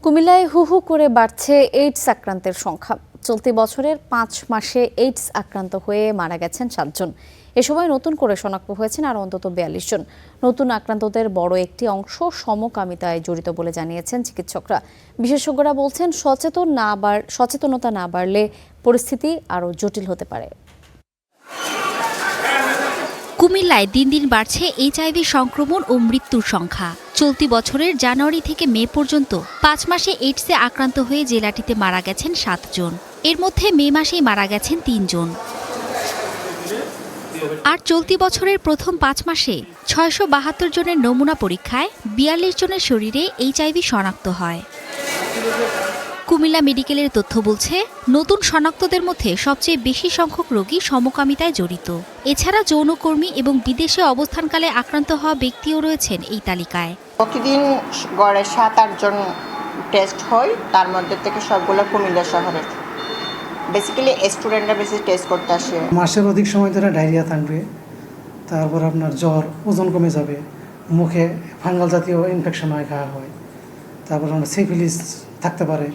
কুমিল্লায় হু হু করে বাড়ছে এইডস আক্রান্তের সংখ্যা। চলতি বছরের ৫ মাসে এইডস আক্রান্ত হয়ে মারা গেছেন ৭ জন। এ সময় নতুন করে শনাক্ত হয়েছেন আর অন্তত ৪২ জন। নতুন আক্রান্তদের বড় একটি অংশ সমকামিতায় জড়িত বলে জানিয়েছেন চিকিৎসকরা। বিশেষজ্ঞরা বলছেন সচেতনতা না বাড়লে পরিস্থিতি আরও জটিল হতে পারে। কুমিল্লায় দিন দিন বাড়ছে এইচআইভি সংক্রমণ ও মৃত্যুর সংখ্যা। চলতি বছরের জানুয়ারি থেকে মে পর্যন্ত ৫ মাসে এইডসে আক্রান্ত হয়ে জেলাটিতে মারা গেছেন ৭ জন। এর মধ্যে মে মাসেই মারা গেছেন ৩ জন। আর চলতি বছরের প্রথম ৫ মাসে ৬৭২ জনের নমুনা পরীক্ষায় ৪২ জনের শরীরে এইচআইভি শনাক্ত হয়। কুমিল্লা মেডিকেলের তথ্য বলছে, নতুন শনাক্তদের মধ্যে সবচেয়ে বেশি সংখ্যক রোগী সমকামিতায় জড়িত। এছাড়া যৌনকর্মী এবং বিদেশে অবস্থানকালে আক্রান্ত হওয়া ব্যক্তিও রয়েছেন এই তালিকায়। প্রতিদিন গড়ে ৭-৮ জন টেস্ট হয়, তার মধ্যে থেকে সবগুলো কুমিল্লা শহরের। বেসিক্যালি স্টুডেন্টরা বেশি টেস্ট করতে আসে। মাসের অধিক সময় ধরে ডায়রিয়া থাকবে, তারপর আপনার জ্বর, ওজন কমে যাবে, মুখে ফাঙ্গাল জাতীয় ইনফেকশন হয়, ঘা হয়, তারপর আমরা সিফিলিস থাকতে পারে,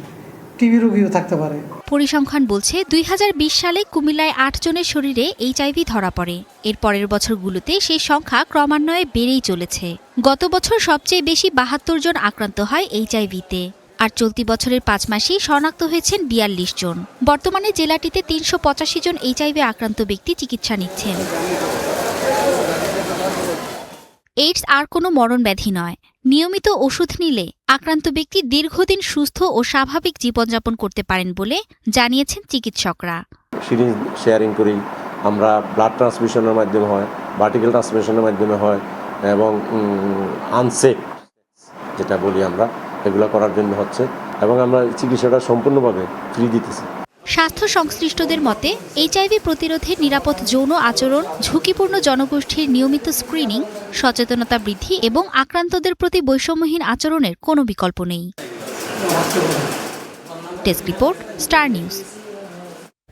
টিবি রোগীও থাকতে পারে। পরিসংখ্যান বলছে ২০২০ সালে কুমিল্লায় ৮ জনের শরীরে এইচআইভি ধরা পড়ে। এর পরের বছরগুলোতে সেই সংখ্যা ক্রমান্বয়ে বেড়েই চলেছে। গত বছর সবচেয়ে বেশি ৭২ জন আক্রান্ত হয় এইচআইভিতে। আর চলতি বছরের ৫ মাসেই শনাক্ত হয়েছেন ৪২ জন। বর্তমানে জেলাটিতে ৩৮৫ জন এইচআইভি আক্রান্ত ব্যক্তি চিকিৎসা নিচ্ছেন। এইডস আর কোনো মরণ ব্যাধি নয়। নিয়মিত ওষুধ নিলে আক্রান্ত ব্যক্তি দীর্ঘদিন সুস্থ ও স্বাভাবিক জীবনযাপন করতে পারেন বলে জানিয়েছেন চিকিৎসকরা। সিরিঞ্জ শেয়ারিং করি আমরা, ব্লাড ট্রান্সমিশনের মাধ্যমে হয়, ভার্টিক্যাল ট্রান্সমিশনের মাধ্যমে হয় এবং আনসেফ যেটা বলি আমরা, এগুলো করার জন্য হচ্ছে এবং আমরা চিকিৎসাটা সম্পূর্ণভাবে ফ্রি দিতেছি। স্বাস্থ্য সংশ্লিষ্টদের মতে, এইচআইভি প্রতিরোধে নিরাপদ যৌন আচরণ, ঝুঁকিপূর্ণ জনগোষ্ঠীর নিয়মিত স্ক্রিনিং, সচেতনতা বৃদ্ধি এবং আক্রান্তদের প্রতি বৈষম্যহীন আচরণের কোনো বিকল্প নেই। Desk report, star news.